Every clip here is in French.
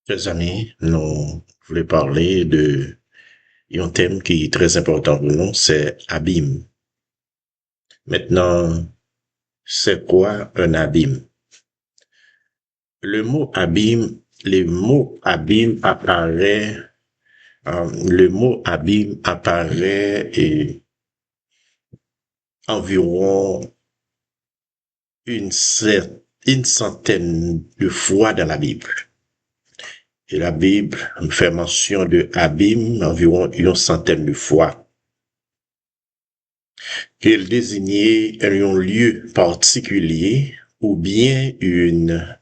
Chers amis, nous voulons parler de un thème qui est très important pour nous, c'est abîme. Maintenant, c'est quoi un abîme? Le mot abîme, le mot abîme apparaît environ une, une centaine de fois dans la Bible. Et la Bible fait mention de abîme environ une centaine de fois. Il désignait un lieu particulier ou bien une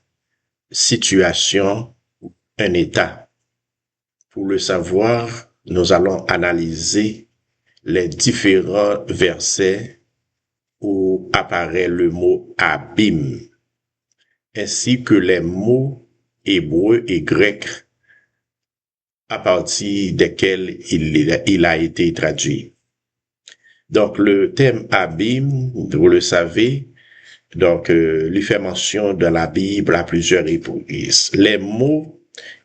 situation, un état. Pour le savoir, nous allons analyser les différents versets où apparaît le mot abîme, ainsi que les mots hébreux et grecs à partir desquels il a été traduit. Donc, le thème abîme, vous le savez, donc, lui fait mention dans la Bible à plusieurs reprises. Les mots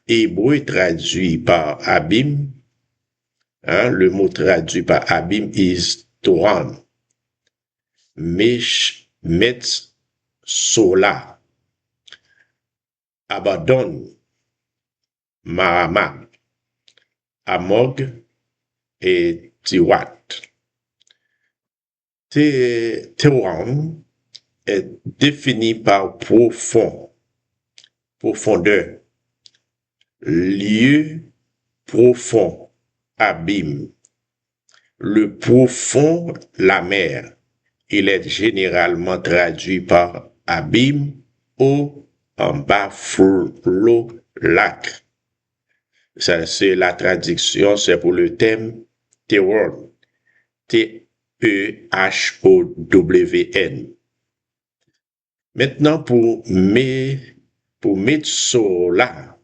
hébreux traduits par abîme, le mot traduit par abîme is Toran, Mesh, Metz, Sola, Abaddon, Mahamad, Amog et Tiwat. Toran est défini par profond, profondeur, lieu profond, abîme. Le profond, la mer. Il est généralement traduit par abîme ou en bas flot, lac. Ça, c'est la traduction, c'est pour le thème Tehon. T-E-H-O-W-N. Maintenant, pour Metsolah,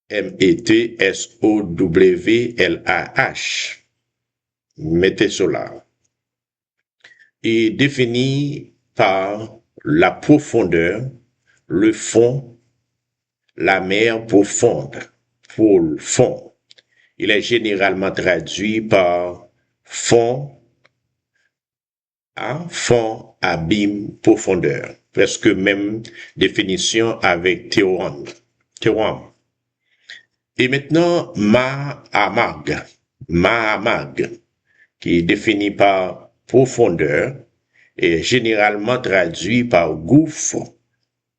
M-E-T-S-O-W-L-A-H, Metsolah, est défini par la profondeur, le fond, la mer profonde, pour le fond. Il est généralement traduit par fond, fond, abîme, profondeur. Presque même définition avec Théorème. Et maintenant, Mahamad, qui est défini par profondeur, est généralement traduit par gouffre,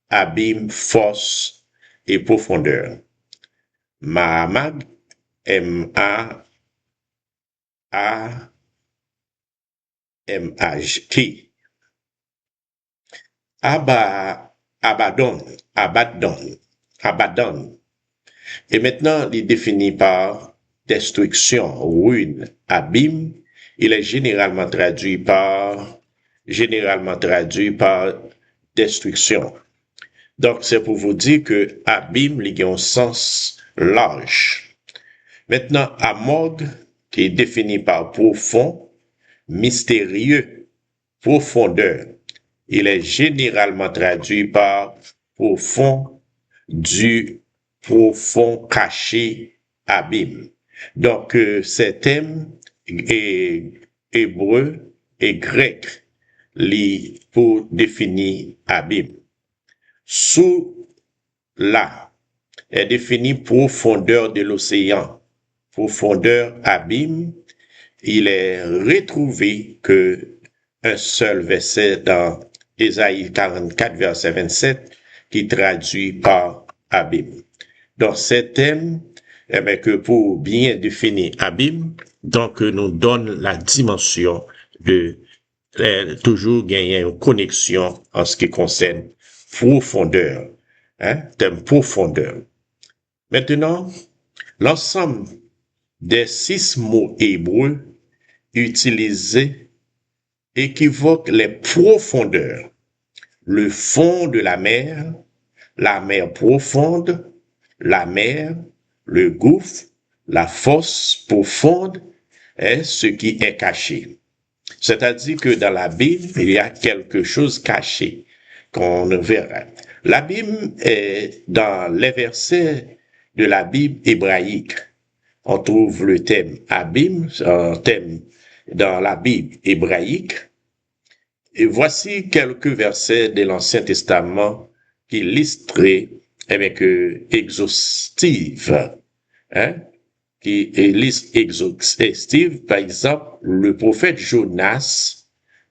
abîme, fosse et profondeur. Mahamad, M-A-A-M-A-G-T. Abaddon. Et maintenant, il est défini par destruction, ruine, abîme. Il est généralement traduit par destruction. Donc, c'est pour vous dire que abîme, il y a un sens large. Maintenant, Amog, qui est défini par profond, mystérieux, profondeur. Il est généralement traduit par profond, du profond, caché, abîme. Donc, ces thèmes hébreux et grecs pour définir abîme. Sous là est défini profondeur de l'océan, profondeur, abîme. Il est retrouvé que un seul verset dans Ésaïe 44, verset 27, qui traduit par abîme. Donc, ces thèmes, que pour bien définir abîme, donc, nous donne la dimension de toujours gagner une connexion en ce qui concerne profondeur, thème profondeur. Maintenant, l'ensemble des 6 mots hébreux utilisés équivoque les profondeurs, le fond de la mer profonde, la mer, le gouffre, la fosse profonde, est ce qui est caché. C'est-à-dire que dans la Bible, il y a quelque chose caché qu'on ne verra. L'abîme est dans les versets de la Bible hébraïque. On trouve le thème abîme, un thème dans la Bible hébraïque. Et voici quelques versets de l'Ancien Testament qui illustrent avec exhaustive, qui illustre exhaustive. Par exemple, le prophète Jonas,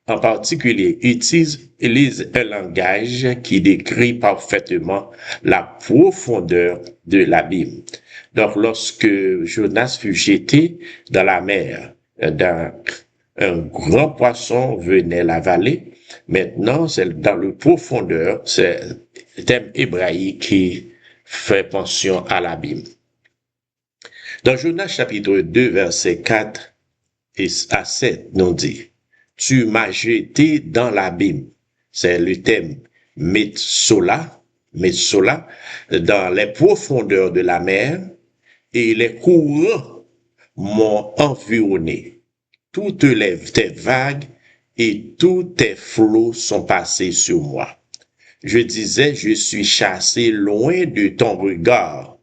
en particulier, utilise un langage qui décrit parfaitement la profondeur de l'abîme. Donc, lorsque Jonas fut jeté dans la mer, un grand poisson venait l'avaler. Maintenant, c'est dans le profondeur, c'est le thème hébraïque qui fait pension à l'abîme. Dans Jonas chapitre 2, verset 4 à 7, nous dit: tu m'as jeté dans l'abîme. C'est le thème Metsola, dans les profondeurs de la mer, et les courants m'ont environné. Toutes tes vagues et tous tes flots sont passés sur moi. Je disais, je suis chassé loin de ton regard,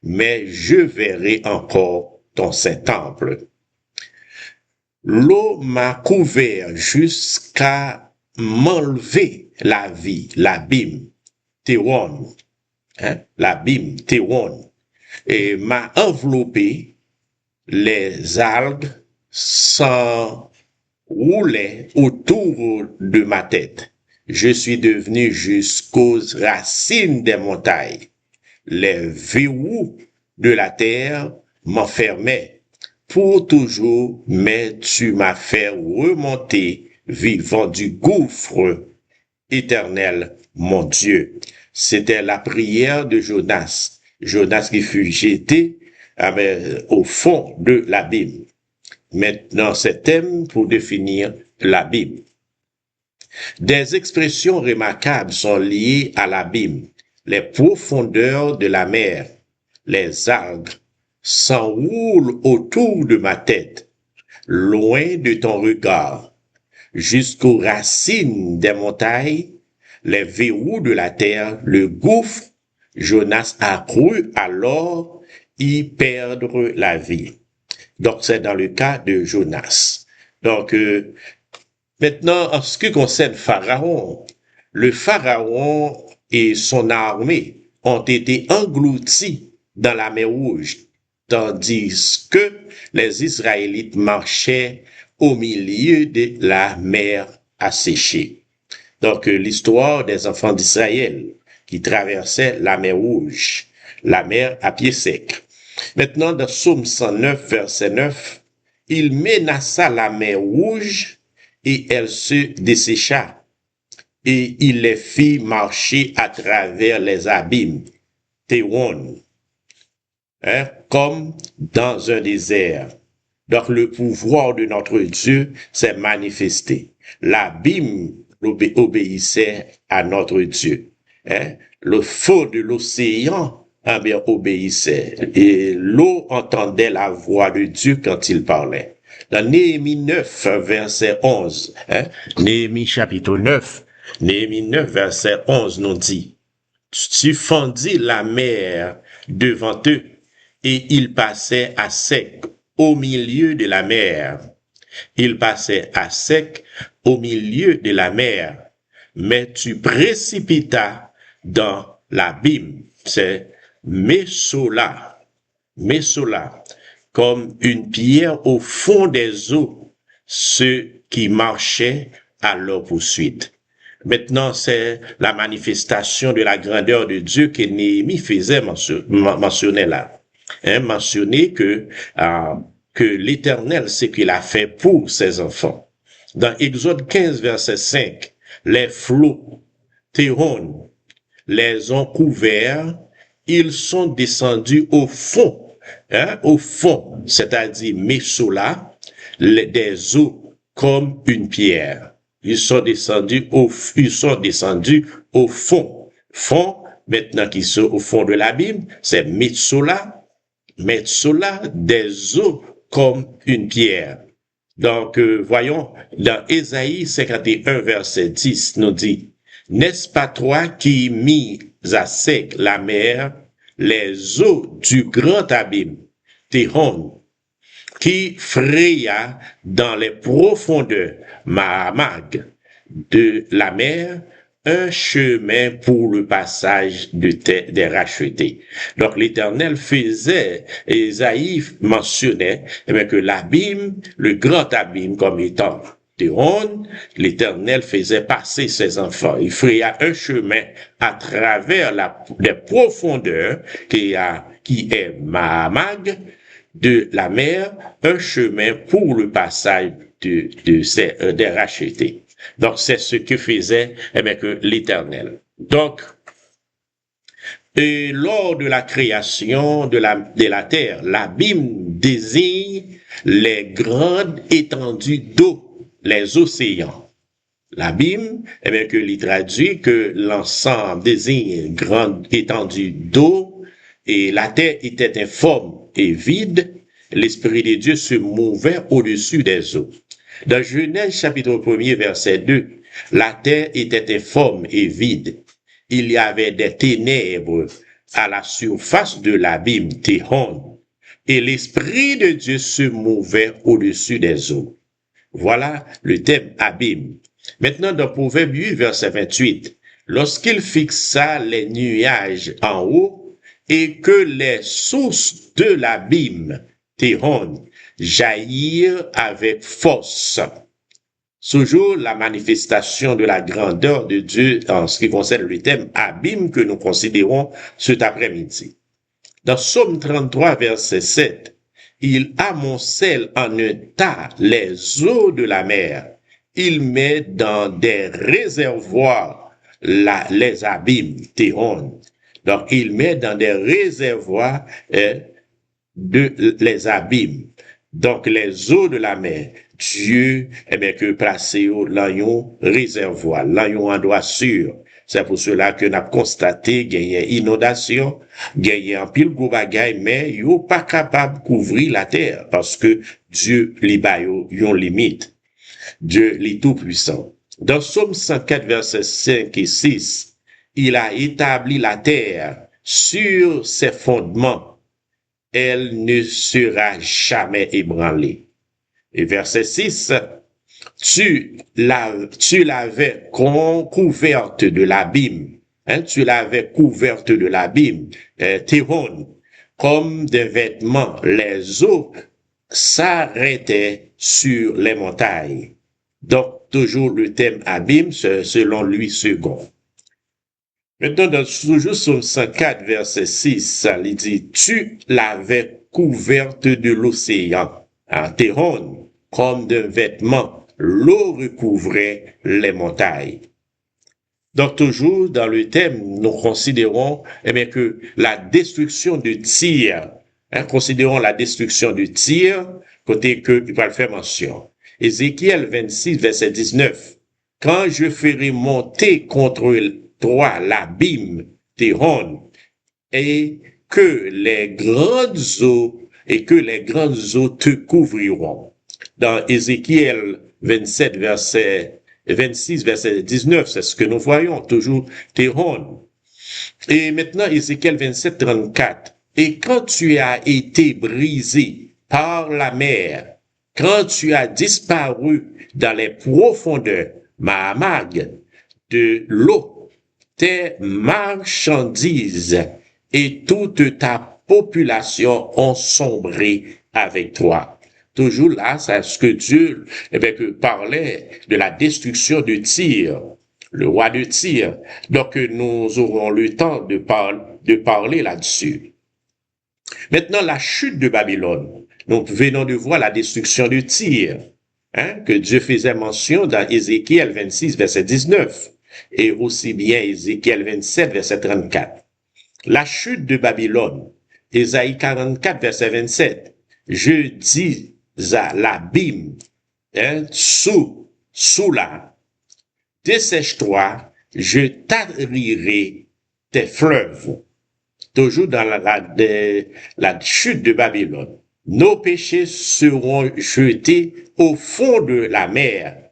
mais je verrai encore ton Saint-Temple. L'eau m'a couvert jusqu'à m'enlever la vie, l'abîme, Théron, l'abîme, Théron, et m'a enveloppé, les algues s'enroulaient autour de ma tête. Je suis devenu jusqu'aux racines des montagnes. Les verrous de la terre m'enfermaient pour toujours, mais tu m'as fait remonter vivant du gouffre éternel, mon Dieu. C'était la prière de Jonas. Jonas qui fut jeté au fond de l'abîme. Maintenant, c'est thème pour définir l'abîme. Des expressions remarquables sont liées à l'abîme. Les profondeurs de la mer, les algues, s'enroulent autour de ma tête, loin de ton regard, jusqu'aux racines des montagnes, les verrous de la terre, le gouffre. Jonas a cru alors y perdre la vie. Donc, c'est dans le cas de Jonas. Donc, maintenant, en ce qui concerne Pharaon, le Pharaon et son armée ont été engloutis dans la mer Rouge, tandis que les Israélites marchaient au milieu de la mer asséchée. Donc, l'histoire des enfants d'Israël qui traversaient la mer Rouge, la mer à pied sec. Maintenant, dans Psaume 109, verset 9, il menaça la mer Rouge et elle se dessécha, et il les fit marcher à travers les abîmes, Théron, comme dans un désert. Donc le pouvoir de notre Dieu s'est manifesté. L'abîme obéissait à notre Dieu. Le fond de l'océan obéissait. Et l'eau entendait la voix de Dieu quand il parlait. Dans Néhémie 9, verset 11, Néhémie chapitre 9, Néhémie 9, verset 11 nous dit: tu fendis la mer devant eux, et ils passaient à sec au milieu de la mer. Ils passaient à sec au milieu de la mer, mais tu précipitas dans l'abîme. C'est Metsola, comme une pierre au fond des eaux, ceux qui marchaient à leur poursuite. Maintenant, c'est la manifestation de la grandeur de Dieu que Néhémie faisait mentionner là. Mentionner que l'Éternel, c'est qu'il a fait pour ses enfants. Dans Exode 15, verset 5, les flots, Théron, les ont couverts, ils sont descendus au fond, c'est-à-dire Metsola, des eaux comme une pierre. Ils sont descendus au fond. Fond, maintenant qu'ils sont au fond de l'abîme, c'est Metsola, des eaux comme une pierre. Donc, voyons, dans Ésaïe 51, verset 10, nous dit: N'est-ce pas toi qui mis à sec la mer, les eaux du grand abîme, Téhon, qui fraya dans les profondeurs, Mahamag, de la mer, un chemin pour le passage des rachetés. Donc l'Éternel faisait, Ésaïe mentionnait que l'abîme, le grand abîme comme étant Théon, l'Éternel faisait passer ses enfants. Il fraya un chemin à travers les profondeurs qui est Mahamag, de la mer, un chemin pour le passage des rachetés. Donc, c'est ce que faisait que l'Éternel. Donc, et lors de la création de la terre, l'abîme désigne les grandes étendues d'eau, les océans. L'abîme, que l'il traduit que l'ensemble désigne une grande étendue d'eau, et la terre était informe et vide, l'Esprit de Dieu se mouvait au-dessus des eaux. Dans Genèse chapitre 1er verset 2, la terre était informe et vide. Il y avait des ténèbres à la surface de l'abîme, Téhon, et l'Esprit de Dieu se mouvait au-dessus des eaux. Voilà le thème abîme. Maintenant, dans Proverbe 8, verset 28, lorsqu'il fixa les nuages en haut et que les sources de l'abîme, Téhon, jaillirent avec force. Toujours la manifestation de la grandeur de Dieu en ce qui concerne le thème abîme que nous considérons cet après-midi. Dans Psaume 33, verset 7, il amoncelle en un tas les eaux de la mer. Il met dans des réservoirs les abîmes, Téhon. Donc, il met dans des réservoirs les abîmes. Donc, les eaux de la mer. Dieu, que placé au l'agnon réservoir, l'agnon endroit sûr. C'est pour cela que nous avons constaté qu'il y a inondation, qu'il y a un pile de bagaille, mais il n'est pas capable de couvrir la terre parce que Dieu, les baillons, ont limite. Dieu, les tout-puissant. Dans Psaume 104, versets 5 et 6, il a établi la terre sur ses fondements. Elle ne sera jamais ébranlée. Et verset 6, tu l'avais couverte de l'abîme, tu l'avais couverte de l'abîme, Téhon, comme des vêtements, les eaux s'arrêtaient sur les montagnes. Donc, toujours le thème abîme, selon lui second. Maintenant, dans toujours Psaume 104, verset 6, il dit, tu l'avais couverte de l'océan, Téhon, comme d'un vêtement, l'eau recouvrait les montagnes. Donc, toujours dans le thème, nous considérons que la destruction de Tyr, considérons la destruction de Tyr, côté que il va le faire mention. Ézéchiel 26, verset 19, quand je ferai monter contre toi l'abîme, Téhon, et que les grandes eaux te couvriront. Dans Ézéchiel 27, verset 26, verset 19, c'est ce que nous voyons, toujours Téhon. Et maintenant, Ézéchiel 27, 34. Et quand tu as été brisé par la mer, quand tu as disparu dans les profondeurs, Mahamag, de l'eau, tes marchandises et toute ta population ont sombré avec toi. Toujours là, c'est ce que Dieu parlait de la destruction de Tyr, le roi de Tyr. Donc, nous aurons le temps de parler là-dessus. Maintenant, la chute de Babylone. Nous venons de voir la destruction de Tyr, que Dieu faisait mention dans Ézéchiel 26, verset 19, et aussi bien Ézéchiel 27, verset 34. La chute de Babylone, Ésaïe 44, verset 27. Je dis à l'abîme, sous là, dessèche-toi, je tarirai tes fleuves. Toujours dans la chute de Babylone. Nos péchés seront jetés au fond de la mer.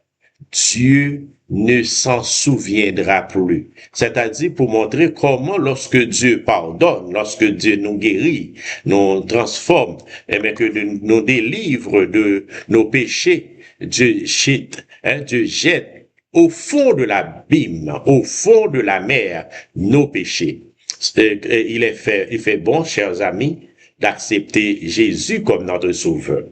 Dieu ne s'en souviendra plus. C'est-à-dire pour montrer comment lorsque Dieu pardonne, lorsque Dieu nous guérit, nous transforme, et bien que nous délivre de nos péchés, Dieu jette au fond de l'abîme, au fond de la mer, nos péchés. Il fait bon, chers amis, d'accepter Jésus comme notre sauveur.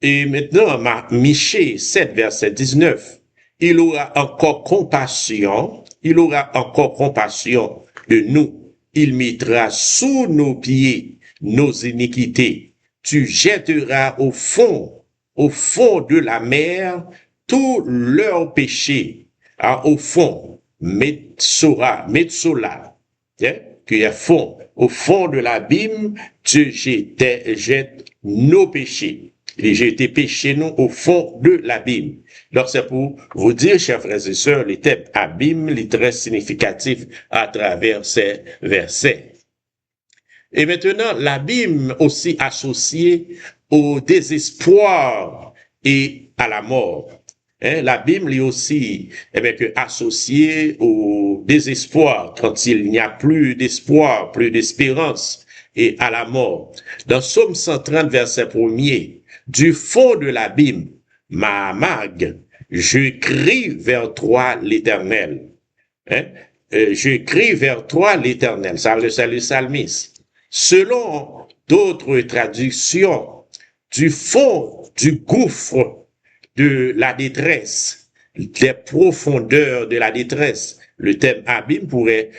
Et maintenant, Michée 7, verset 19, il aura encore compassion de nous. Il mettra sous nos pieds nos iniquités. Tu jetteras au fond de la mer, tous leurs péchés. Au fond, Metsola, qui est fond, au fond de l'abîme, tu jettes nos péchés. J'ai été péché, nous, au fond de l'abîme. Donc, c'est pour vous dire, chers frères et sœurs, le thème abîme est très significatif à travers ces versets. Et maintenant, l'abîme aussi associé au désespoir et à la mort. L'abîme est aussi associé au désespoir quand il n'y a plus d'espoir, plus d'espérance et à la mort. Dans Psaume 130, verset 1er, du fond de l'abîme, Mahamag, je crie vers toi l'Éternel. Je crie vers toi l'Éternel. Ça, c'est le psalmiste. Selon d'autres traductions, du fond du gouffre de la détresse, des profondeurs de la détresse. Le thème abîme pourrait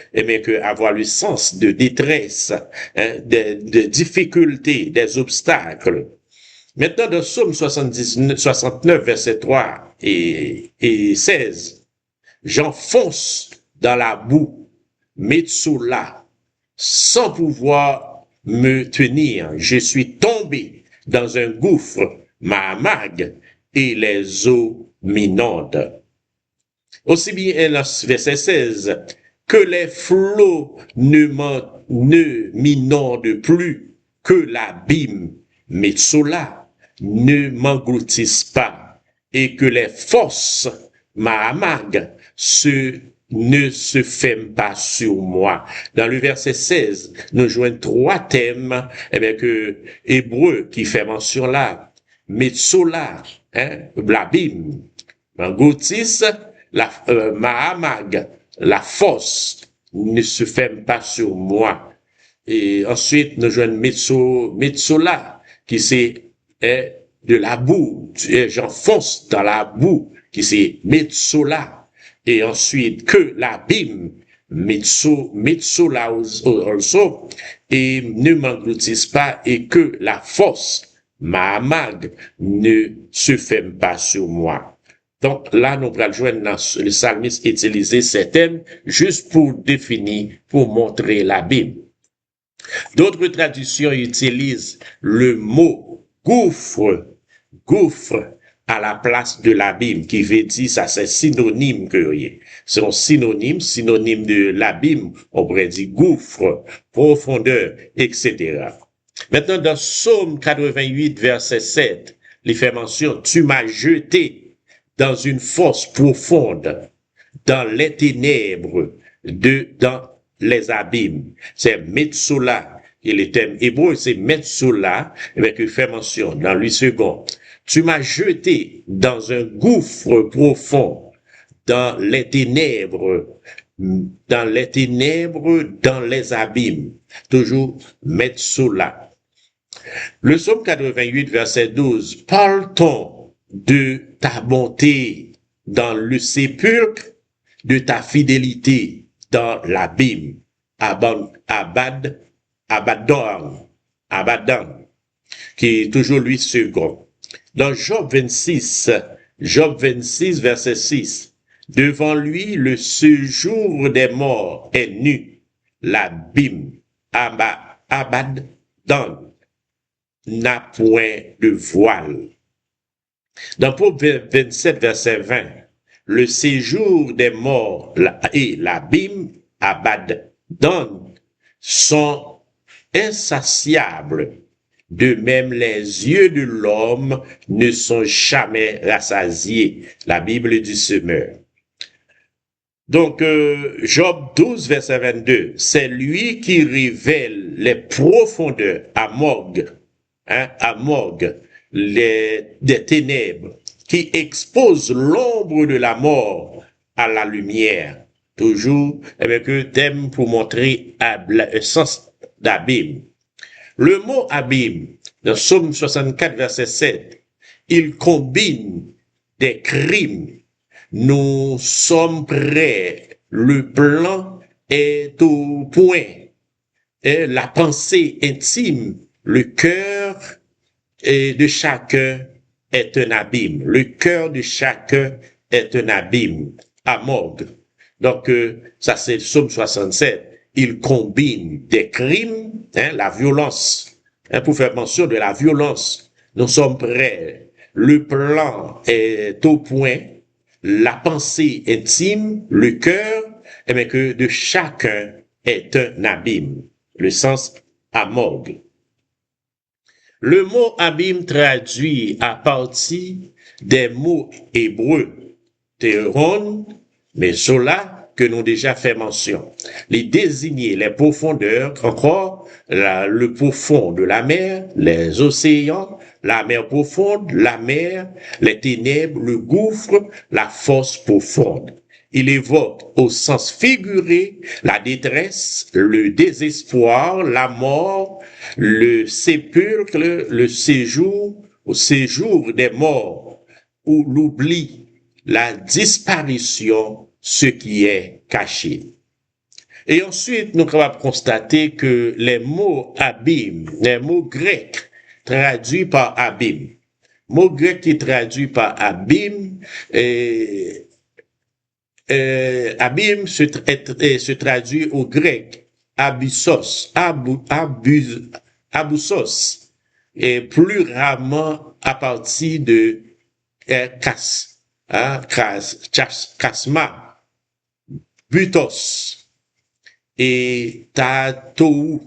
avoir le sens de détresse, de difficultés, des obstacles. Maintenant, dans Psaume 69, verset 3 et 16, j'enfonce dans la boue, Metsola, sans pouvoir me tenir. Je suis tombé dans un gouffre, Mahamag, et les eaux m'inondent. Aussi bien, verset 16, que les flots ne m'inondent plus, que l'abîme, Metsola, ne m'engloutissent pas, et que les forces, Mahamag, ne se ferment pas sur moi. Dans le verset 16, nous joignons trois thèmes, que hébreu qui fait mention là. Metsola, l'abîme, m'engloutissent, Mahamag, la force, ne se ferme pas sur moi. Et ensuite, nous joignons Metsola, qui c'est de la boue, j'enfonce dans la boue, qui c'est Metsola, et ensuite que l'abîme, Metsola also, et ne m'engloutisse pas, et que la force, Mahamag, ne se ferme pas sur moi. Donc là, nous allons joindre le psalmiste utiliser ces thèmes juste pour définir, pour montrer l'abîme. D'autres traductions utilisent le mot gouffre à la place de l'abîme, qui veut dire ça, c'est synonyme que rien. C'est un synonyme de l'abîme, on pourrait dire gouffre, profondeur, etc. Maintenant, dans Psaume 88, verset 7, il fait mention, tu m'as jeté dans une fosse profonde, dans les ténèbres, dans les abîmes. C'est Metsola. Et le thème hébreu, c'est Metsola, qui fait mention dans le second. Tu m'as jeté dans un gouffre profond, dans les ténèbres, dans les abîmes. Toujours Metsola. Le psaume 88, verset 12, parle-t-on de ta bonté dans le sépulcre, de ta fidélité dans l'abîme, Abaddon, qui est toujours lui second. Dans Job 26, verset 6, devant lui le séjour des morts est nu, l'abîme, Abaddon, n'a point de voile. Dans Proverbe 27, verset 20, le séjour des morts et l'abîme, Abaddon, sont insatiables. De même, les yeux de l'homme ne sont jamais rassasiés. La Bible du semeur. Donc, Job 12, verset 22, c'est lui qui révèle les profondeurs à Morgue, à Morgue, des ténèbres, qui expose l'ombre de la mort à la lumière. Toujours avec un thème pour montrer un sens d'abîme. Le mot abîme, dans Psaume 64, verset 7, il combine des crimes. Nous sommes prêts. Le plan est au point. Et la pensée intime, le cœur de chacun est un abîme. Le cœur de chacun est un abîme. Amorgue. Donc, ça c'est le Psaume 67. Il combine des crimes, la violence, pour faire mention de la violence. Nous sommes prêts. Le plan est au point. La pensée intime, le cœur, mais que de chacun est un abîme. Le sens amorgue. Le mot abîme traduit à partir des mots hébreux, théron, mais cela que nous déjà fait mention. Les désigner les profondeurs, encore le profond de la mer, les océans, la mer profonde, la mer, les ténèbres, le gouffre, la fosse profonde. Il évoque au sens figuré la détresse, le désespoir, la mort, le sépulcre, le séjour, au séjour des morts, ou l'oubli, la disparition, ce qui est caché. Et ensuite, nous allons constater que les mots abîme, les mots grecs traduits par abîme, mot grec qui est traduit par abîme, abîme se traduit au grec abyssos, abyssos, et plus rarement à partir de kasma, butos et tatou.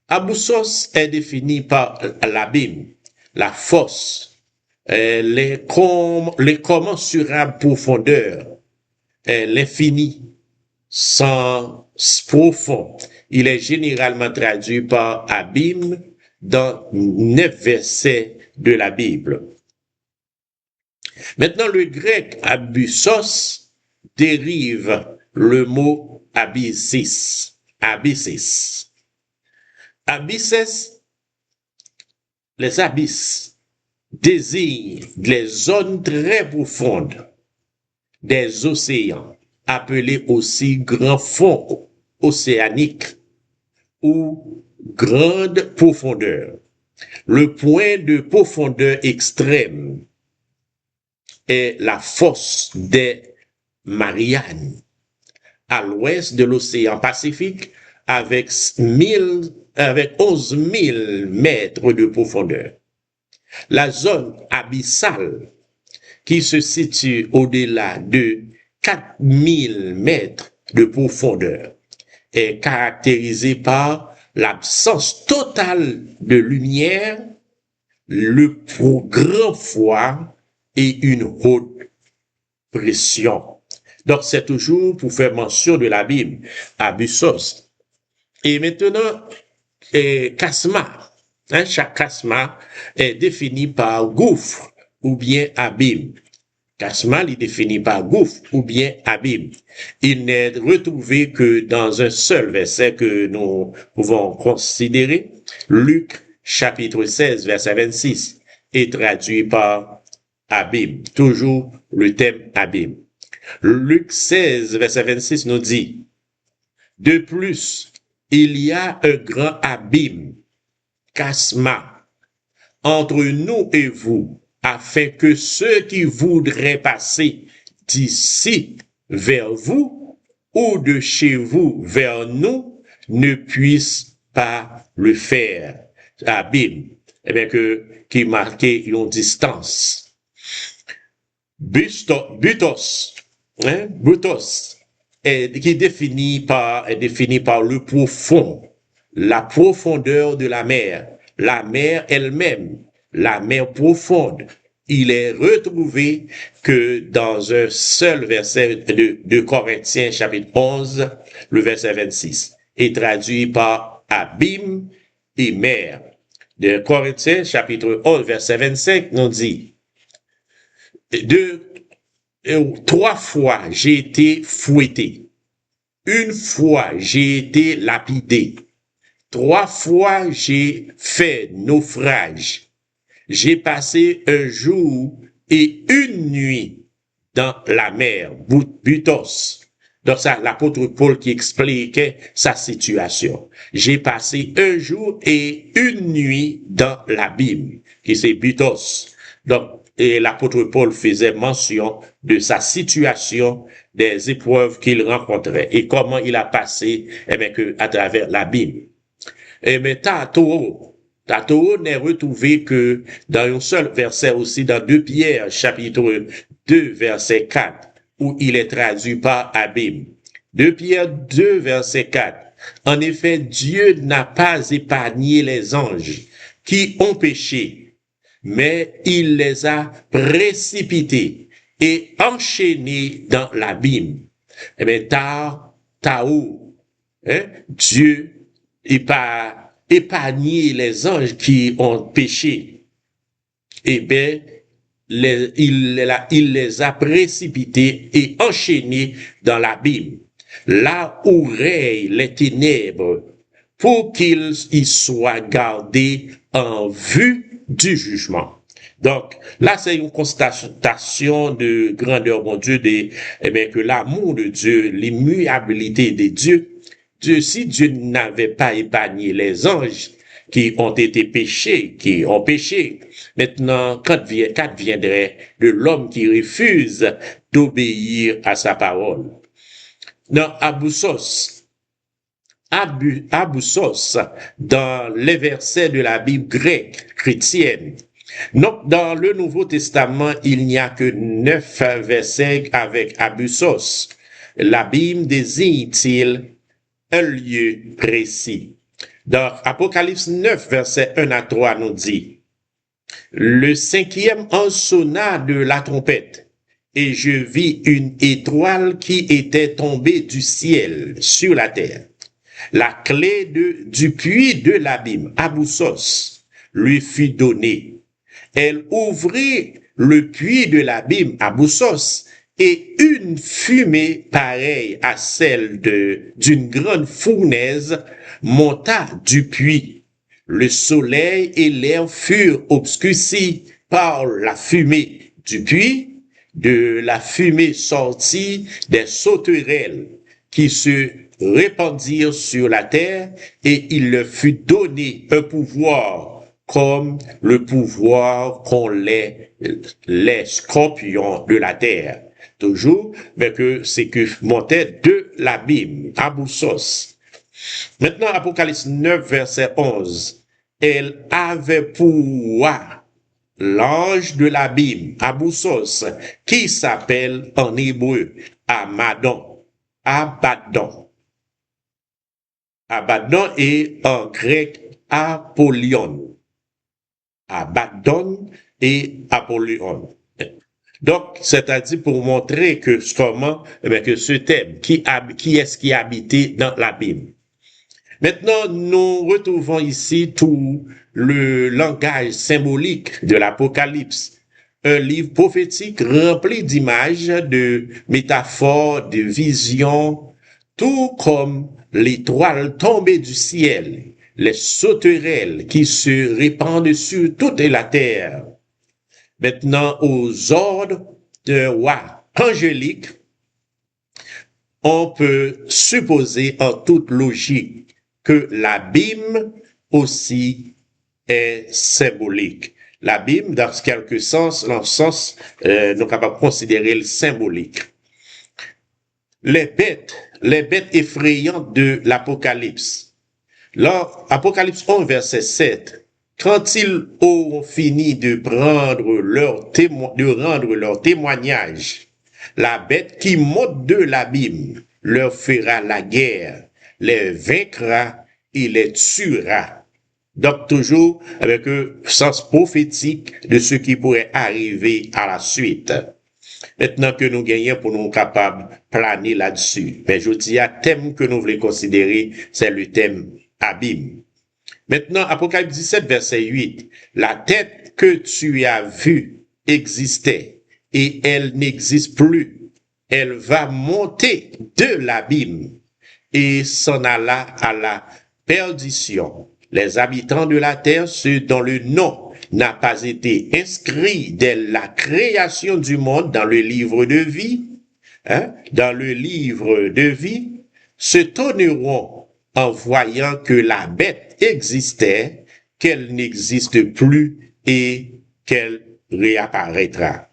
Abyssos est défini par l'abîme, la fosse, les commensurables profondeurs, l'infini, sans profond. Il est généralement traduit par abîme dans 9 versets de la Bible. Maintenant, le grec abyssos dérive le mot abyssis. Abyssis. Abysses, les abysses, désignent les zones très profondes des océans, appelés aussi grands fonds océaniques ou grande profondeur. Le point de profondeur extrême est la fosse des Mariannes, à l'ouest de l'océan Pacifique, avec 11 000 mètres de profondeur. La zone abyssale, qui se situe au-delà de 4 000 mètres de profondeur, est caractérisée par l'absence totale de lumière, le grand froid et une haute pression. Donc, c'est toujours pour faire mention de l'abîme, abyssos. Et maintenant, kasma. Chaque kasma est défini par gouffre ou bien abîme. Kasma est défini par gouffre ou bien abîme. Il n'est retrouvé que dans un seul verset que nous pouvons considérer, Luc chapitre 16, verset 26, est traduit par abîme. Toujours le thème abîme. Luc 16, verset 26 nous dit, de plus, il y a un grand abîme, kasma, entre nous et vous, afin que ceux qui voudraient passer d'ici vers vous ou de chez vous vers nous ne puissent pas le faire. Abîme, eh bien qui marquait une distance. Butos, qui est défini par le profond, la profondeur de la mer elle-même, la mer profonde. Il est retrouvé que dans un seul verset de Corinthiens chapitre 11, le verset 26, est traduit par abîme et mer. De Corinthiens chapitre 11, verset 25, nous dit, trois fois j'ai été fouetté, une fois j'ai été lapidé, trois fois j'ai fait naufrage. J'ai passé un jour et une nuit dans la mer, Butos. Donc ça, l'apôtre Paul qui expliquait sa situation. J'ai passé un jour et une nuit dans l'abîme, qui c'est Butos. Donc, et l'apôtre Paul faisait mention de sa situation, des épreuves qu'il rencontrait et comment il a passé, à travers l'abîme. Mais Tatoo n'est retrouvé que dans un seul verset aussi, dans 2 Pierre, chapitre 2, verset 4, où il est traduit par abîme. 2 Pierre 2, verset 4. En effet, Dieu n'a pas épargné les anges qui ont péché, mais il les a précipités et enchaînés dans l'abîme. Eh bien, Dieu et pas épargner les anges qui ont péché. Eh bien, il les a précipités et enchaînés dans l'abîme, là où règnent les ténèbres, pour qu'ils y soient gardés en vue du jugement. Donc, là, c'est une constatation de grandeur, mon Dieu, que l'amour de Dieu, l'immuabilité de Dieu, si Dieu n'avait pas épargné les anges qui ont péché, maintenant, quand viendrait de l'homme qui refuse d'obéir à sa parole? Dans Abussos, dans les versets de la Bible grecque chrétienne, donc, dans le Nouveau Testament, il n'y a que 9 versets avec Abussos. La Bible désigne-t-il un lieu précis? Dans Apocalypse 9, verset 1 à 3, nous dit, le 5e ange sonna de la trompette, et je vis une étoile qui était tombée du ciel sur la terre. La clé du puits de l'abîme, Abussos, lui fut donnée. Elle ouvrit le puits de l'abîme, Abussos, et une fumée pareille à celle d'une grande fournaise monta du puits. Le soleil et l'air furent obscurcis par la fumée du puits. De la fumée sortit des sauterelles qui se répandirent sur la terre, et il leur fut donné un pouvoir comme le pouvoir qu'ont les scorpions de la terre. Toujours, mais que c'est que montait de l'abîme, Abussos. Maintenant, Apocalypse 9, verset 11. Elle avait pour l'ange de l'abîme, Abussos, qui s'appelle en hébreu Abaddon. Abaddon et en grec Apollyon. Abaddon et Apollyon. Donc, c'est-à-dire pour montrer que que ce thème, qui est-ce qui habitait dans l'abîme. Maintenant, nous retrouvons ici tout le langage symbolique de l'Apocalypse, un livre prophétique rempli d'images, de métaphores, de visions, tout comme l'étoile tombée du ciel, les sauterelles qui se répandent sur toute la terre. Maintenant, aux ordres d'un roi angélique, on peut supposer en toute logique que l'abîme aussi est symbolique. L'abîme, dans quelque sens, nous sommes capables de considérer le symbolique. Les bêtes effrayantes de l'Apocalypse. Là, Apocalypse 11, verset 7, quand ils auront fini de rendre leur témoignage, la bête qui monte de l'abîme, leur fera la guerre, les vaincra et les tuera. Donc toujours avec un sens prophétique de ce qui pourrait arriver à la suite. Maintenant que nous gagnons pour nous capables de planer là-dessus. Mais je dis, à thème que nous voulons considérer, c'est le thème abîme. Maintenant, Apocalypse 17, verset 8. La tête que tu as vue existait et elle n'existe plus. Elle va monter de l'abîme et s'en alla à la perdition. Les habitants de la terre, ceux dont le nom n'a pas été inscrit dès la création du monde dans le livre de vie, dans le livre de vie, se tourneront en voyant que la bête existait, qu'elle n'existe plus et qu'elle réapparaîtra.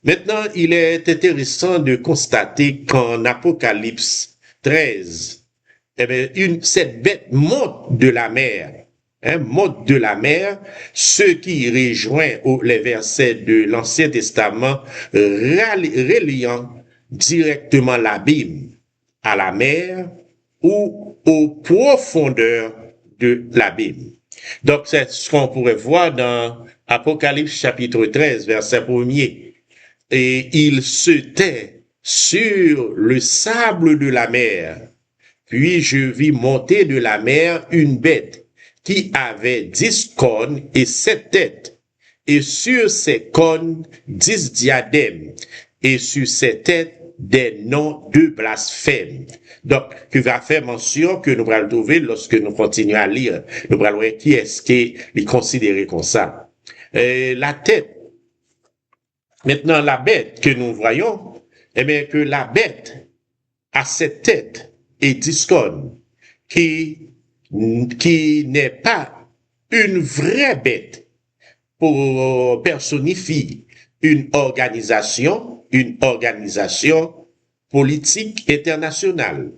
Maintenant, il est intéressant de constater qu'en Apocalypse 13, cette bête monte de la mer, monte de la mer, ce qui rejoint les versets de l'Ancien Testament reliant directement l'abîme à la mer ou aux profondeurs de l'abîme. Donc, c'est ce qu'on pourrait voir dans Apocalypse chapitre 13, verset 1er. Et il se tait sur le sable de la mer. Puis je vis monter de la mer une bête qui avait 10 cornes et 7 têtes, et sur ses cornes 10 diadèmes, et sur ses têtes des noms de blasphème. Donc, qui va faire mention que nous allons trouver lorsque nous continuons à lire. Nous allons voir qui est-ce qui est considéré comme ça. La tête. Maintenant, la bête que nous voyons, eh bien, que la bête a cette tête et 10 cornes qui n'est pas une vraie bête pour personnifier une organisation politique internationale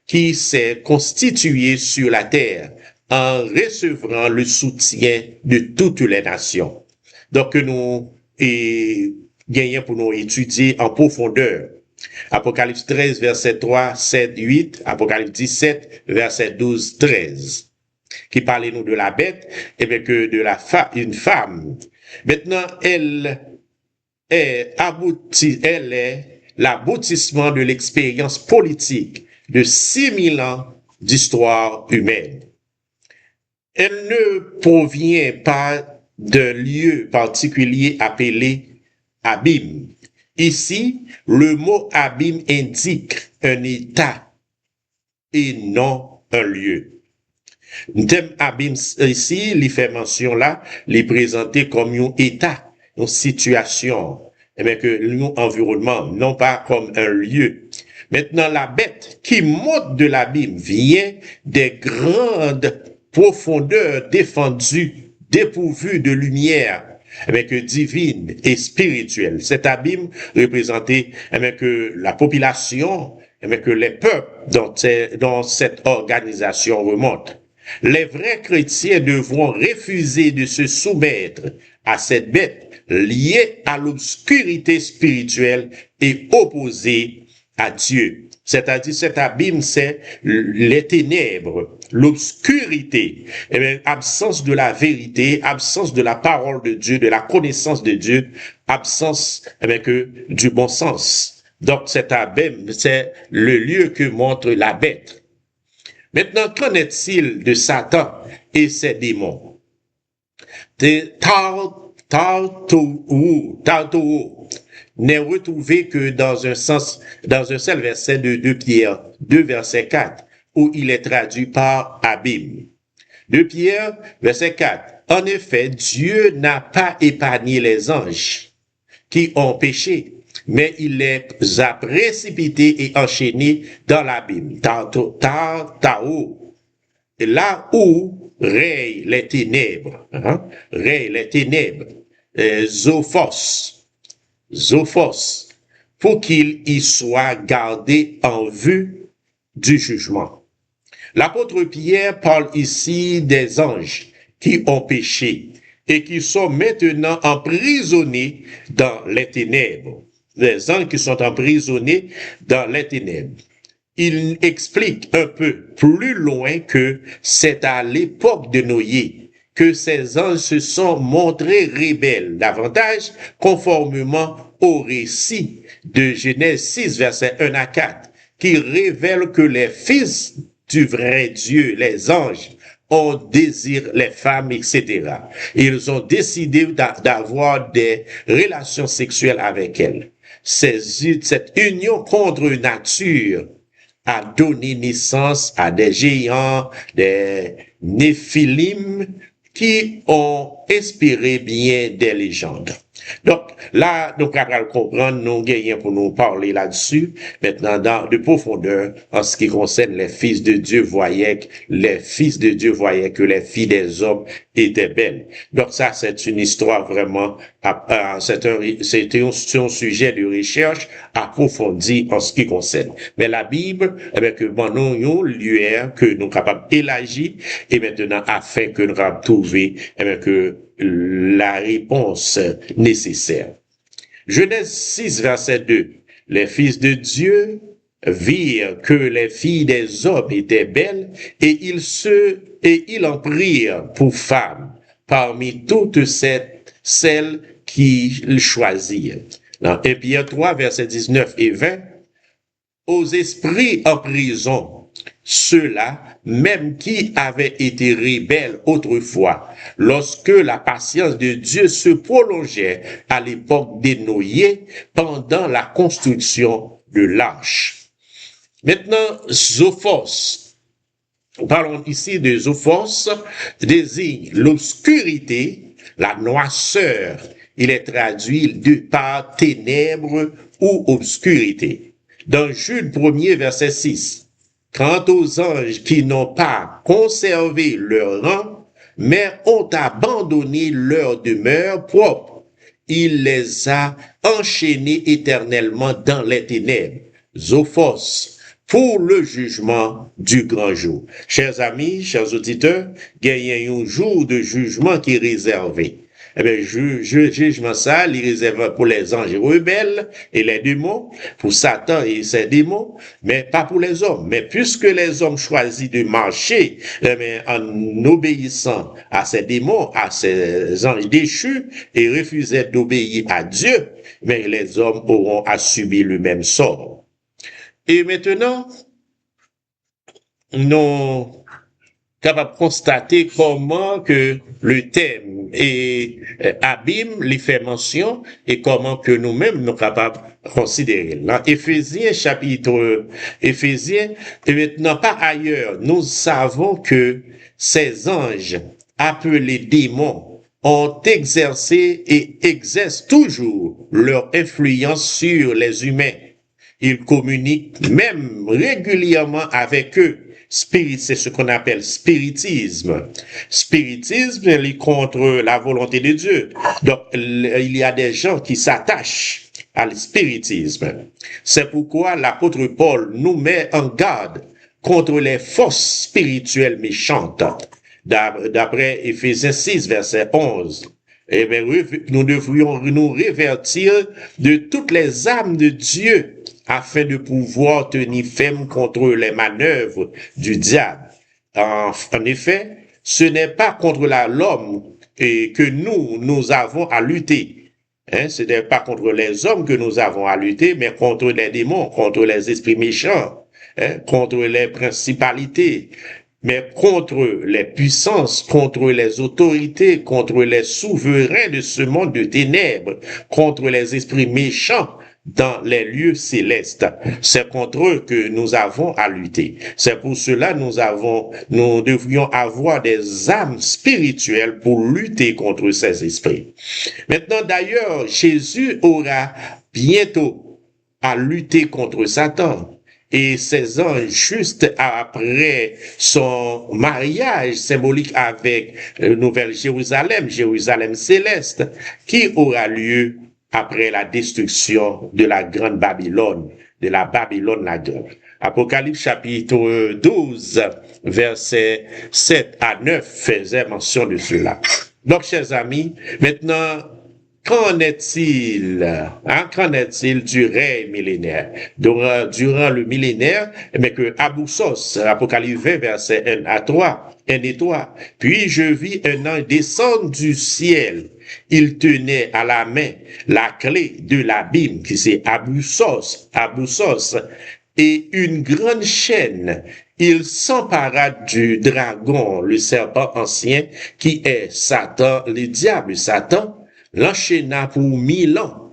qui s'est constituée sur la terre en recevant le soutien de toutes les nations. Donc, nous gagnons pour nous étudier en profondeur. Apocalypse 13, verset 3, 7, 8, Apocalypse 17, verset 12, 13, qui parle nous de la bête, et bien que de une femme. Maintenant, elle est l'aboutissement de l'expérience politique de 6000 ans d'histoire humaine. Elle ne provient pas d'un lieu particulier appelé abîme. Ici, le mot abîme indique un état et non un lieu. Le thème abîme ici, il fait mention là, il est présenté comme un état, une situation, mais que un environnement, non pas comme un lieu. Maintenant, la bête qui monte de l'abîme vient des grandes profondeurs défendues, dépourvues de lumière, que divine et spirituelle. Cet abîme représentait que la population, que les peuples dont cette organisation remonte. Les vrais chrétiens devront refuser de se soumettre à cette bête liée à l'obscurité spirituelle et opposée à Dieu. C'est-à-dire cet abîme, c'est les ténèbres, l'obscurité, absence de la vérité, absence de la parole de Dieu, de la connaissance de Dieu, absence du bon sens. Donc cet abîme, c'est le lieu que montre la bête. Maintenant, qu'en est-il de Satan et ses démons? Tartou n'est retrouvé que dans un seul verset de 2 Pierre 2, verset 4, où il est traduit par abîme. 2 Pierre, verset 4. En effet, Dieu n'a pas épargné les anges qui ont péché, mais il les a précipités et enchaînés dans l'abîme. Tao, là où règnent les ténèbres, Zophos, pour qu'il y soit gardé en vue du jugement. L'apôtre Pierre parle ici des anges qui ont péché et qui sont maintenant emprisonnés dans les ténèbres. Les anges qui sont emprisonnés dans les ténèbres. il explique un peu plus loin que c'est à l'époque de Noé que ces anges se sont montrés rebelles, davantage conformément au récit de Genèse 6, versets 1 à 4, qui révèle que les fils du vrai Dieu, les anges, on désire les femmes, etc. Ils ont décidé d'avoir des relations sexuelles avec elles. Cette union contre nature a donné naissance à des géants, des néphilim, qui ont inspiré bien des légendes. Donc là, nous allons comprendre, nous gagnons pour nous parler là-dessus, maintenant de profondeur, en ce qui concerne les fils de Dieu voyaient que les filles des hommes étaient belles. Donc ça, c'est une histoire vraiment, c'est un sujet de recherche approfondi en ce qui concerne. Mais la Bible, que nous lueur que nous sommes capables d'élargir, et maintenant, afin que nous capables trouver, que la réponse nécessaire. Genèse 6, verset 2. Les fils de Dieu virent que les filles des hommes étaient belles et ils en prirent pour femmes parmi toutes celles qu'ils choisirent. Dans 1 Pierre 3, versets 19 et 20, aux esprits en prison, ceux-là, même qui avaient été rebelles autrefois, lorsque la patience de Dieu se prolongeait à l'époque des Noé pendant la construction de l'arche. Maintenant, Zophos, parlons ici de Zophos, désigne l'obscurité, la noirceur. Il est traduit par ténèbres ou obscurité. Dans Jude 1er, verset 6, quant aux anges qui n'ont pas conservé leur rang, mais ont abandonné leur demeure propre, il les a enchaînés éternellement dans les ténèbres. Zophos, pour le jugement du grand jour. Chers amis, chers auditeurs, il y a un jour de jugement qui est réservé. Eh bien, jugement ça, il réserve pour les anges rebelles et les démons, pour Satan et ses démons, mais pas pour les hommes. Mais puisque les hommes choisissent de marcher en obéissant à ces démons, à ces anges déchus, et refusaient d'obéir à Dieu, mais les hommes auront à subir le même sort. Et maintenant, nous capable de constater comment que le thème abîme les fait mention et comment que nous-mêmes nous capables de considérer. Dans Éphésiens et maintenant pas ailleurs, nous savons que ces anges appelés démons ont exercé et exercent toujours leur influence sur les humains. Ils communiquent même régulièrement avec eux. C'est ce qu'on appelle spiritisme. Spiritisme, il est contre la volonté de Dieu. Donc, il y a des gens qui s'attachent à le spiritisme. C'est pourquoi l'apôtre Paul nous met en garde contre les forces spirituelles méchantes. D'après Éphésiens 6, verset 11. Eh bien, nous devrions nous révertir de toutes les âmes de Dieu afin de pouvoir tenir ferme contre les manœuvres du diable. En effet, ce n'est pas contre l'homme que nous avons à lutter. Ce n'est pas contre les hommes que nous avons à lutter, mais contre les démons, contre les esprits méchants, contre les principalités, mais contre les puissances, contre les autorités, contre les souverains de ce monde de ténèbres, contre les esprits méchants dans les lieux célestes. C'est contre eux que nous avons à lutter. C'est pour cela nous devrions avoir des âmes spirituelles pour lutter contre ces esprits. Maintenant, d'ailleurs, Jésus aura bientôt à lutter contre Satan. Et ses anges, juste après son mariage symbolique avec Nouvelle Jérusalem, Jérusalem céleste, qui aura lieu après la destruction de la grande Babylone, de la Babylone la grande. Apocalypse chapitre 12, versets 7 à 9 faisait mention de cela. Donc, chers amis, maintenant, qu'en est-il, qu'en est-il du règne millénaire? Durant le millénaire, mais que Abou-Sos, Apocalypse 20, verset 1 à 3, 1 et 3. Puis je vis un ange descendre du ciel. Il tenait à la main la clé de l'abîme, qui c'est Abou-Sos, et une grande chaîne. Il s'empara du dragon, le serpent ancien, qui est Satan, le diable Satan, l'enchaîna pour 1000 ans,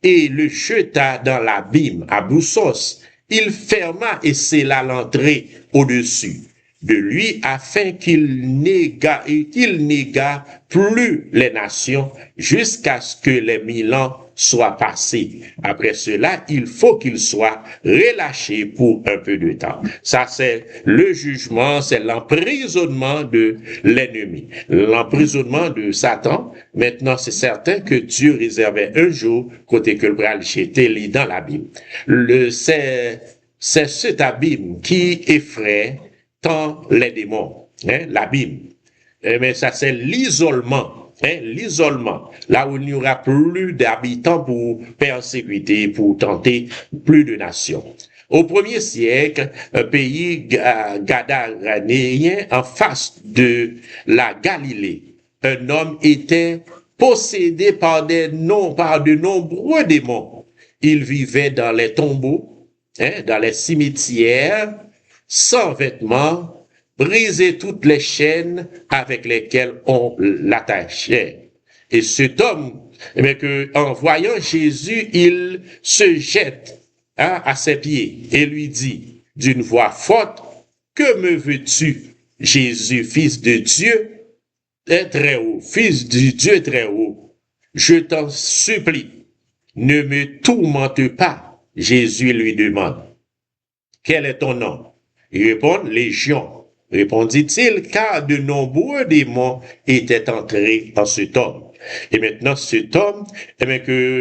et le jeta dans l'abîme, à Boussos. Il ferma et scella l'entrée au-dessus de lui afin qu'il néga plus les nations jusqu'à ce que les 1000 ans soient passés. Après cela, il faut qu'il soit relâché pour un peu de temps. Ça, c'est le jugement, c'est l'emprisonnement de l'ennemi, l'emprisonnement de Satan. Maintenant, c'est certain que Dieu réservait un jour, côté que le bral jeté lit dans la Bible. C'est cet abîme qui effraie tant les démons, l'abîme. Mais ça, c'est l'isolement, l'isolement, là où il n'y aura plus d'habitants pour persécuter, pour tenter plus de nations. Au 1er siècle, un pays gadaréen en face de la Galilée, un homme était possédé par de nombreux démons. Il vivait dans les tombeaux, dans les cimetières, sans vêtements, briser toutes les chaînes avec lesquelles on l'attachait. Et cet homme, en voyant Jésus, il se jette à ses pieds et lui dit d'une voix forte, « Que me veux-tu, Jésus, fils de Dieu très haut, fils du Dieu très haut? Je t'en supplie, ne me tourmente pas. » Jésus lui demande, « Quel est ton nom? » Il répond, « Légion. » Répondit-il, car de nombreux démons étaient entrés en cet homme. Et maintenant, cet homme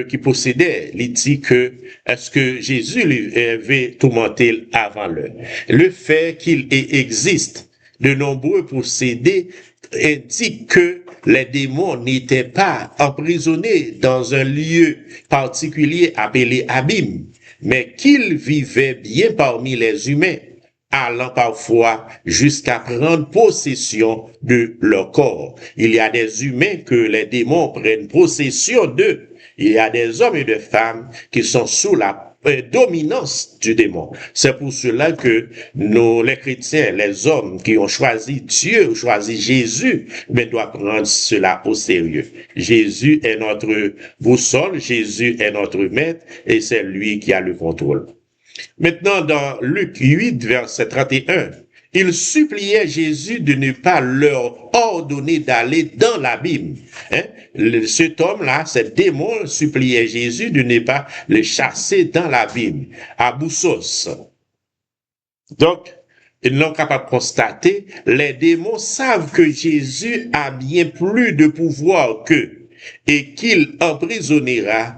qui possédait, il dit que est-ce que Jésus lui avait tourmenté avant l'heure? Le fait qu'il existe de nombreux possédés indique que les démons n'étaient pas emprisonnés dans un lieu particulier appelé abîme, mais qu'ils vivaient bien parmi les humains, allant parfois jusqu'à prendre possession de leur corps. Il y a des humains que les démons prennent possession d'eux. Il y a des hommes et des femmes qui sont sous la dominance du démon. C'est pour cela que les chrétiens, les hommes qui ont choisi Dieu, ont choisi Jésus, mais doivent prendre cela au sérieux. Jésus est notre boussole, Jésus est notre maître, et c'est lui qui a le contrôle. Maintenant, dans Luc 8, verset 31, il suppliait Jésus de ne pas leur ordonner d'aller dans l'abîme. Cet homme-là, ce démon, suppliait Jésus de ne pas le chasser dans l'abîme, à Boussos. Donc, ils n'ont capable de constater, les démons savent que Jésus a bien plus de pouvoir qu'eux et qu'il emprisonnera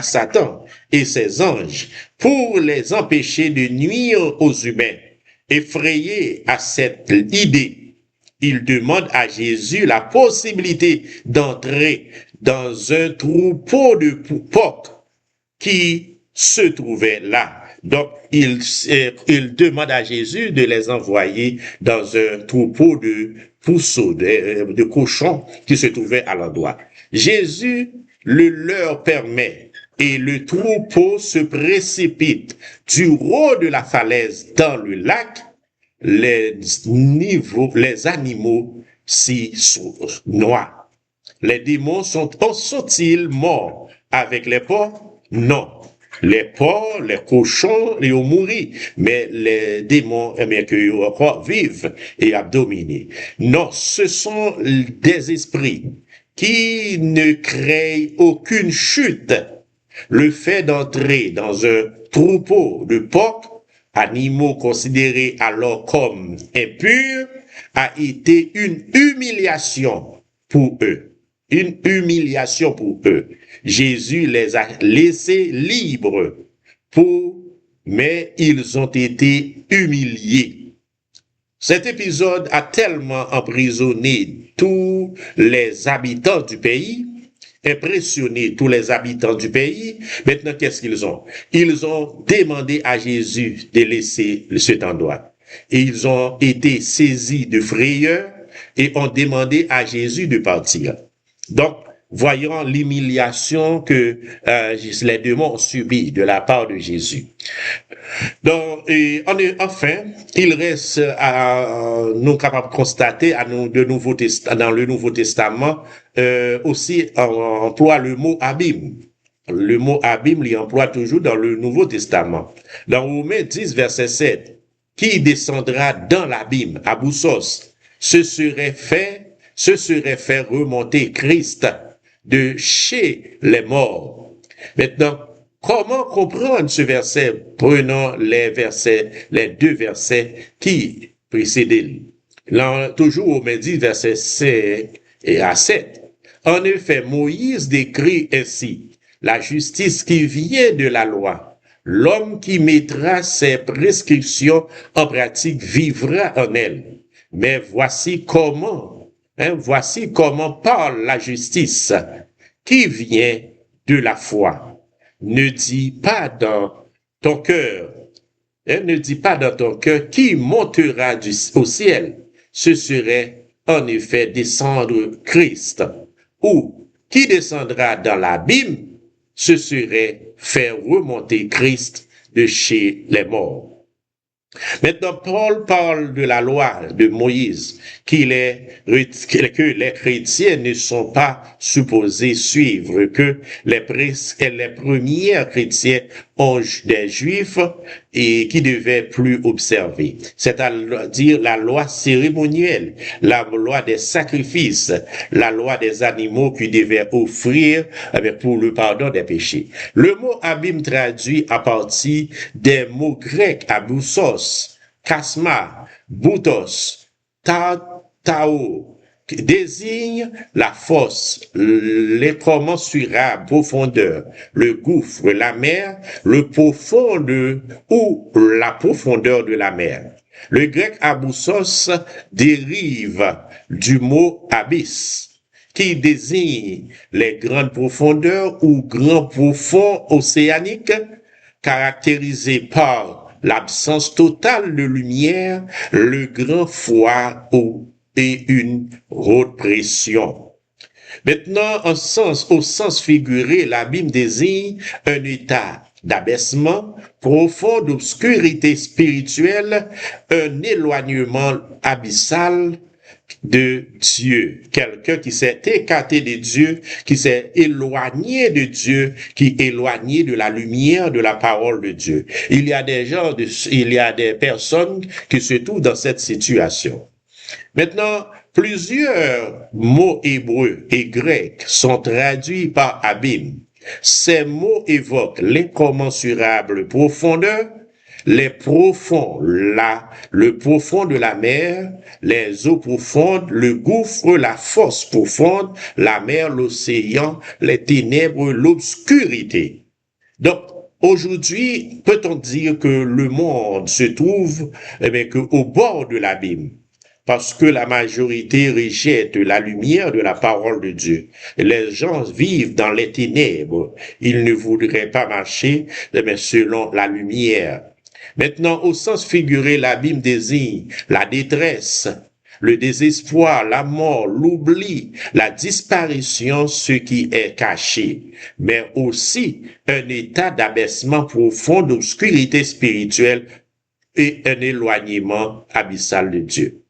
Satan et ses anges pour les empêcher de nuire aux humains. Effrayés à cette idée, ils demandent à Jésus la possibilité d'entrer dans un troupeau de porcs qui se trouvait là. Donc, il demande à Jésus de les envoyer dans un troupeau de pousseaux, de cochons qui se trouvaient à l'endroit. Jésus le leur permet et le troupeau se précipite du haut de la falaise dans le lac. Les animaux s'y noient. Les démons sont-ils morts avec les porcs? Non. Les porcs, les cochons, ils ont mouru, mais les démons, qu'ils encore vivent et à dominer. Non, ce sont des esprits qui ne créent aucune chute. Le fait d'entrer dans un troupeau de porcs, animaux considérés alors comme impurs, a été une humiliation pour eux. Une humiliation pour eux. Jésus les a laissés libres mais ils ont été humiliés. Cet épisode a tellement emprisonné tous les habitants du pays, impressionné tous les habitants du pays. Maintenant, qu'est-ce qu'ils ont? Ils ont demandé à Jésus de laisser cet endroit. Et ils ont été saisis de frayeur et ont demandé à Jésus de partir. Donc, voyons l'humiliation que les démons ont subie de la part de Jésus. Donc, enfin, il reste à nous capables de constater dans le Nouveau Testament aussi on emploie le mot abîme. Le mot abîme, il emploie toujours dans le Nouveau Testament. Dans Romains 10, verset 7, qui descendra dans l'abîme, Aboussos, ce serait fait remonter Christ de chez les morts. Maintenant, comment comprendre ce verset? Prenons les deux versets qui précédaient. Toujours au Médit, verset 5 et à 7. En effet, Moïse décrit ainsi la justice qui vient de la loi. L'homme qui mettra ses prescriptions en pratique vivra en elle. Mais voici comment parle la justice qui vient de la foi. Ne dis pas dans ton cœur, qui montera au ciel. Ce serait en effet descendre Christ. Ou qui descendra dans l'abîme, ce serait faire remonter Christ de chez les morts. Maintenant, Paul parle de la loi de Moïse, que les chrétiens ne sont pas supposés suivre, que les premiers chrétiens ont des juifs et qui devaient plus observer. C'est-à-dire la loi cérémonielle, la loi des sacrifices, la loi des animaux qu'ils devaient offrir pour le pardon des péchés. Le mot abîme traduit à partir des mots grecs aboussos, kasma, boutos, tao, désigne la fosse, l'incommensurable profondeur, le gouffre, la mer, le profond ou la profondeur de la mer. Le grec aboussos dérive du mot abysse, qui désigne les grandes profondeurs ou grands profonds océaniques, caractérisés par l'absence totale de lumière, le grand froid et une haute pression. Maintenant, au sens figuré, l'abîme désigne un état d'abaissement, profond d'obscurité spirituelle, un éloignement abyssal de Dieu. Quelqu'un qui s'est écarté de Dieu, qui s'est éloigné de Dieu, qui est éloigné de la lumière de la parole de Dieu. Il y a des personnes qui se trouvent dans cette situation. Maintenant, plusieurs mots hébreux et grecs sont traduits par abîme. Ces mots évoquent l'incommensurable profondeur, le profond de la mer, les eaux profondes, le gouffre, la fosse profonde, la mer, l'océan, les ténèbres, l'obscurité. Donc, aujourd'hui, peut-on dire que le monde se trouve au bord de l'abîme? Parce que la majorité rejette la lumière de la parole de Dieu. Les gens vivent dans les ténèbres. Ils ne voudraient pas marcher, mais selon la lumière. Maintenant, au sens figuré, l'abîme désigne la détresse, le désespoir, la mort, l'oubli, la disparition, ce qui est caché, mais aussi un état d'abaissement profond, d'obscurité spirituelle et un éloignement abyssal de Dieu.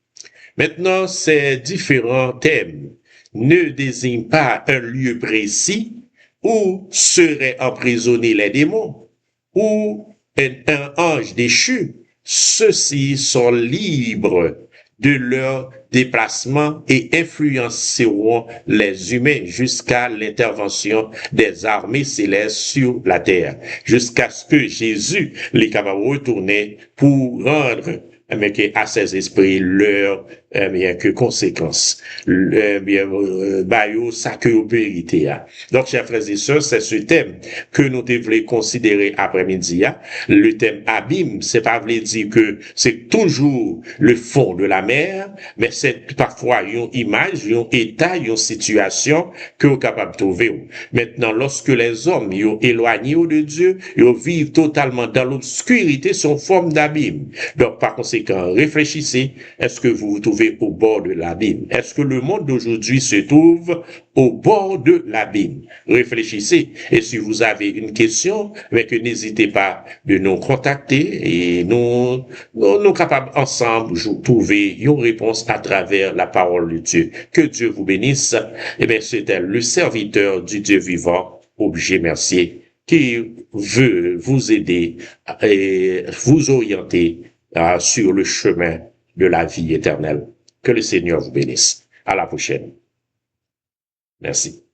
Maintenant, ces différents thèmes ne désignent pas un lieu précis où seraient emprisonnés les démons, ou un ange déchu. Ceux-ci sont libres de leur déplacement et influenceront les humains jusqu'à l'intervention des armées célestes sur la terre, jusqu'à ce que Jésus les capable de retourner pour rendre à ces esprits leur bien, que conséquence, bien, bayo, ça que vérité. Donc, chers frères et sœurs, c'est ce thème que nous devons considérer après-midi. Le thème abîme, c'est pas voulu dire que c'est toujours le fond de la mer, mais c'est parfois une image, un état, une situation que vous êtes capable de trouver. Maintenant, lorsque les hommes sont éloignés de Dieu, ils vivent totalement dans l'obscurité sous forme d'abîme. Donc, par conséquent, réfléchissez, est-ce que vous vous trouvez au bord de l'abîme? Est-ce que le monde d'aujourd'hui se trouve au bord de l'abîme? Réfléchissez. Et si vous avez une question, mais que n'hésitez pas de nous contacter et nous capables ensemble de trouver une réponse à travers la parole de Dieu. Que Dieu vous bénisse. Eh bien, c'était le serviteur du Dieu vivant, Objet Mercier, qui veut vous aider et vous orienter sur le chemin de la vie éternelle. Que le Seigneur vous bénisse. À la prochaine. Merci.